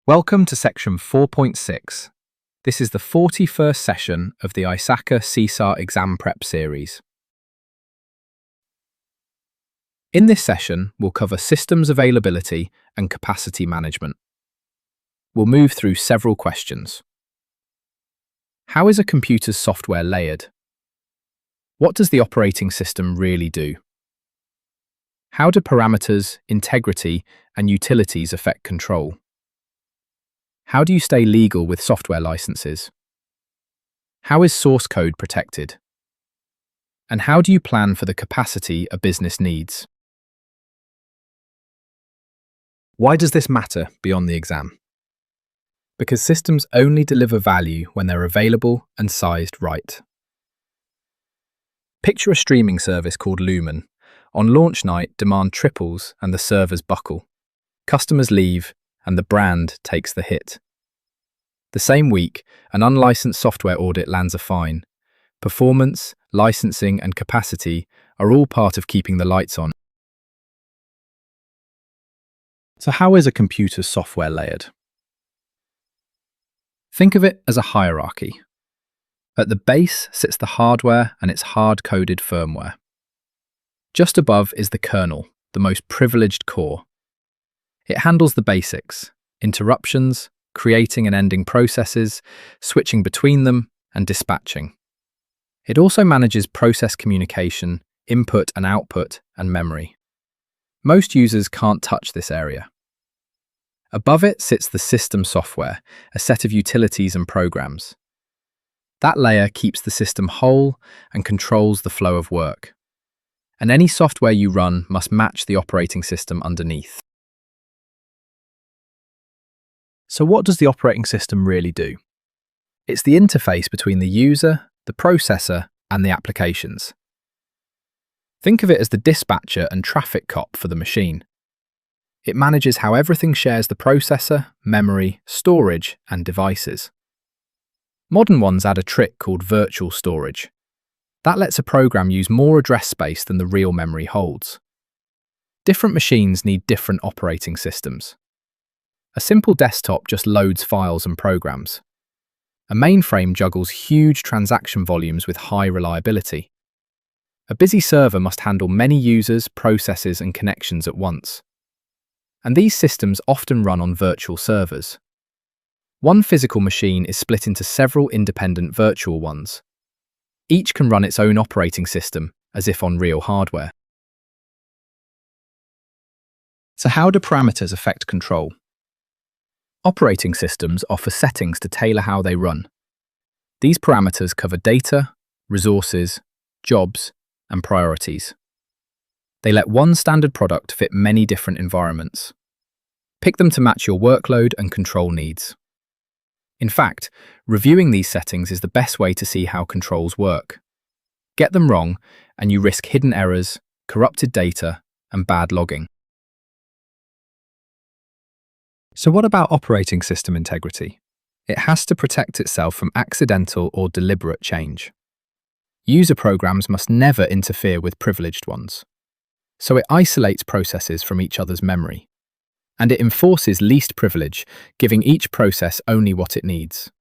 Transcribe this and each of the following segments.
Welcome to section 4.6. This is the 41st session of the ISACA CISA exam prep series. In this session, we'll cover systems availability and capacity management. We'll move through several questions. How is a computer's software layered? What does the operating system really do? How do parameters, integrity, and utilities affect control? How do you stay legal with software licenses? How is source code protected? And how do you plan for the capacity a business needs? Why does this matter beyond the exam? Because systems only deliver value when they're available and sized right. Picture a streaming service called Lumen. On launch night, demand triples and the servers buckle. Customers leave and the brand takes the hit. The same week, an unlicensed software audit lands a fine. Performance, licensing, and capacity are all part of keeping the lights on. So how is a computer's software layered? Think of it as a hierarchy. At the base sits the hardware and its hard-coded firmware. Just above is the kernel, the most privileged core. It handles the basics: interruptions, creating and ending processes, switching between them, and dispatching. It also manages process communication, input and output, and memory. Most users can't touch this area. Above it sits the system software, a set of utilities and programs. That layer keeps the system whole and controls the flow of work. And any software you run must match the operating system underneath. So what does the operating system really do? It's the interface between the user, the processor, and the applications. Think of it as the dispatcher and traffic cop for the machine. It manages how everything shares the processor, memory, storage, and devices. Modern ones add a trick called virtual storage. That lets a program use more address space than the real memory holds. Different machines need different operating systems. A simple desktop just loads files and programs. A mainframe juggles huge transaction volumes with high reliability. A busy server must handle many users, processes, and connections at once. And these systems often run on virtual servers. One physical machine is split into several independent virtual ones. Each can run its own operating system, as if on real hardware. So how do parameters affect control? Operating systems offer settings to tailor how they run. These parameters cover data, resources, jobs, and priorities. They let one standard product fit many different environments. Pick them to match your workload and control needs. In fact, reviewing these settings is the best way to see how controls work. Get them wrong, and you risk hidden errors, corrupted data, and bad logging. So what about operating system integrity? It has to protect itself from accidental or deliberate change. User programs must never interfere with privileged ones. So it isolates processes from each other's memory. And it enforces least privilege, giving each process only what it needs.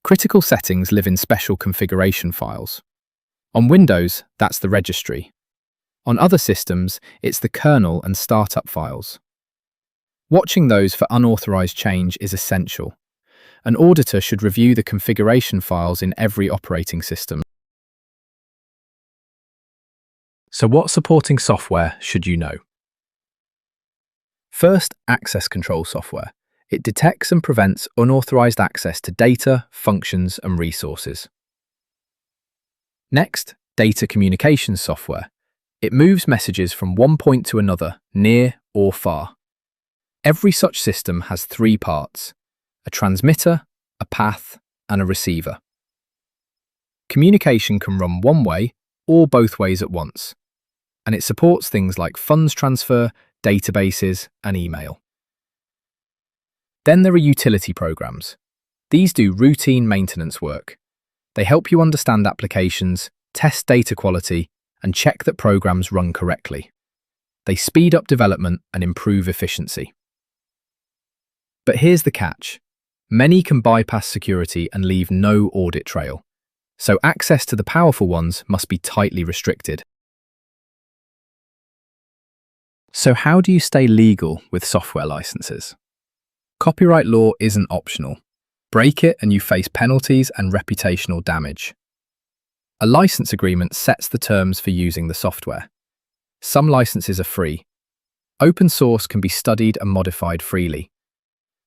Critical settings live in special configuration files. On Windows, that's the registry. On other systems, it's the kernel and startup files. Watching those for unauthorized change is essential. An auditor should review the configuration files in every operating system. So what supporting software should you know? First, access control software. It detects and prevents unauthorized access to data, functions, and resources. Next, data communications software. It moves messages from one point to another, near or far. Every such system has three parts: a transmitter, a path, and a receiver. Communication can run one way or both ways at once, and it supports things like funds transfer, databases, and email. Then there are utility programs. These do routine maintenance work. They help you understand applications, test data quality, and check that programs run correctly. They speed up development and improve efficiency. But here's the catch. Many can bypass security and leave no audit trail, so access to the powerful ones must be tightly restricted. So how do you stay legal with software licenses? Copyright law isn't optional. Break it and you face penalties and reputational damage. A license agreement sets the terms for using the software. Some licenses are free. Open source can be studied and modified freely.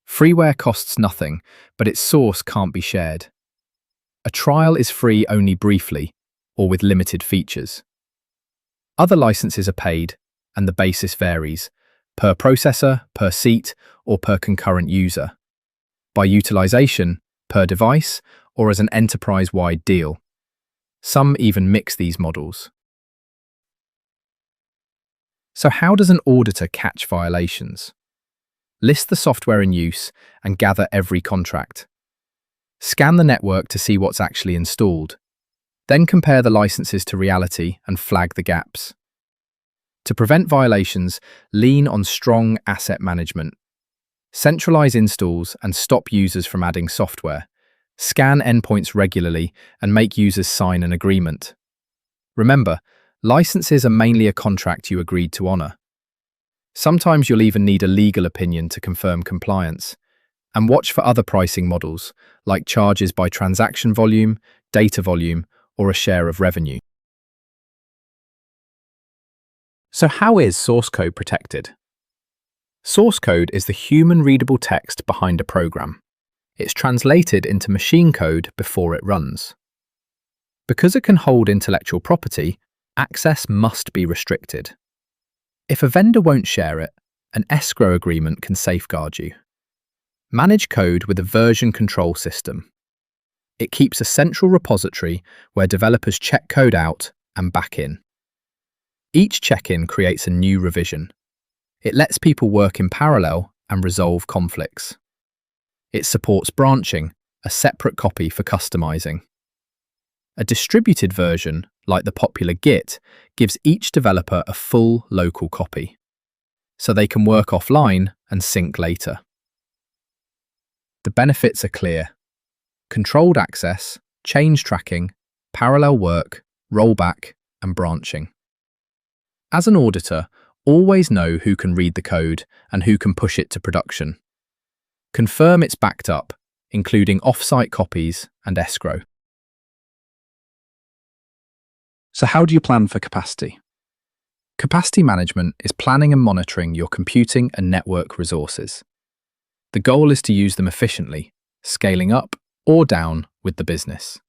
Freeware costs nothing, but its source can't be shared. A trial is free only briefly, or with limited features. Other licenses are paid, and the basis varies, per processor, per seat, or per concurrent user. By utilization, per device, or as an enterprise-wide deal. Some even mix these models. So how does an auditor catch violations? List the software in use and gather every contract. Scan the network to see what's actually installed. Then compare the licenses to reality and flag the gaps. To prevent violations, lean on strong asset management. Centralize installs and stop users from adding software. Scan endpoints regularly and make users sign an agreement. Remember, licenses are mainly a contract you agreed to honor. Sometimes you'll even need a legal opinion to confirm compliance. And watch for other pricing models, like charges by transaction volume, data volume, or a share of revenue. So how is source code protected? Source code is the human-readable text behind a program. It's translated into machine code before it runs. Because it can hold intellectual property, access must be restricted. If a vendor won't share it, an escrow agreement can safeguard you. Manage code with a version control system. It keeps a central repository where developers check code out and back in. Each check-in creates a new revision. It lets people work in parallel and resolve conflicts. It supports branching, a separate copy for customizing. A distributed version, like the popular Git, gives each developer a full local copy, so they can work offline and sync later. The benefits are clear. Controlled access, change tracking, parallel work, rollback, and branching. As an auditor, always know who can read the code and who can push it to production. Confirm it's backed up, including off-site copies and escrow. So how do you plan for capacity? Capacity management is planning and monitoring your computing and network resources. The goal is to use them efficiently, scaling up or down with the business.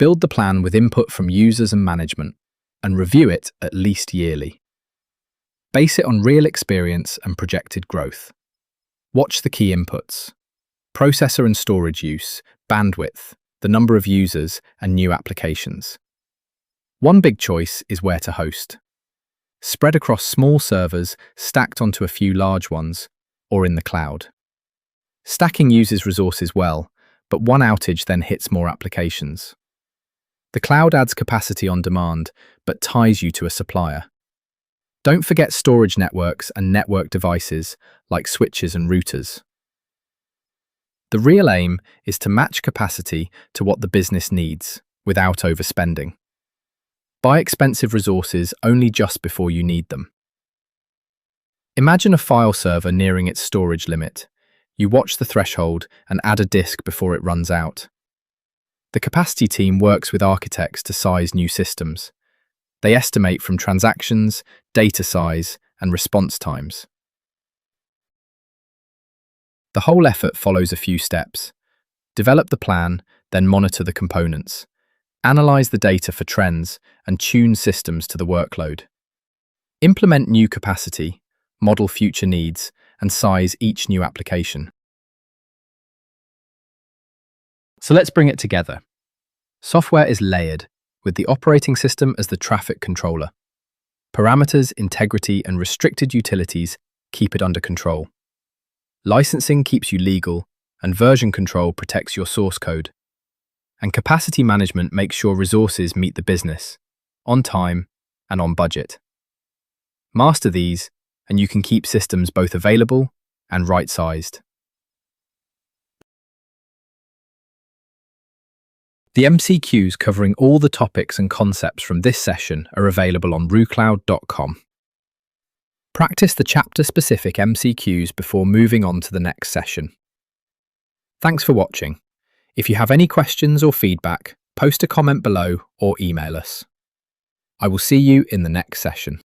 Build the plan with input from users and management, and review it at least yearly. Base it on real experience and projected growth. Watch the key inputs: processor and storage use, bandwidth, the number of users, and new applications. One big choice is where to host. Spread across small servers stacked onto a few large ones, or in the cloud. Stacking uses resources well, but one outage then hits more applications. The cloud adds capacity on demand, but ties you to a supplier. Don't forget storage networks and network devices like switches and routers. The real aim is to match capacity to what the business needs, without overspending. Buy expensive resources only just before you need them. Imagine a file server nearing its storage limit. You watch the threshold and add a disk before it runs out. The capacity team works with architects to size new systems. They estimate from transactions, data size, and response times. The whole effort follows a few steps. Develop the plan, then monitor the components. Analyze the data for trends and tune systems to the workload. Implement new capacity, model future needs, and size each new application. So let's bring it together. Software is layered, with the operating system as the traffic controller. Parameters, integrity, and restricted utilities keep it under control. Licensing keeps you legal, and version control protects your source code. And capacity management makes sure resources meet the business, on time and on budget. Master these, and you can keep systems both available and right-sized. The MCQs covering all the topics and concepts from this session are available on RooCloud.com. Practice the chapter-specific MCQs before moving on to the next session. Thanks for watching. If you have any questions or feedback, post a comment below or email us. I will see you in the next session.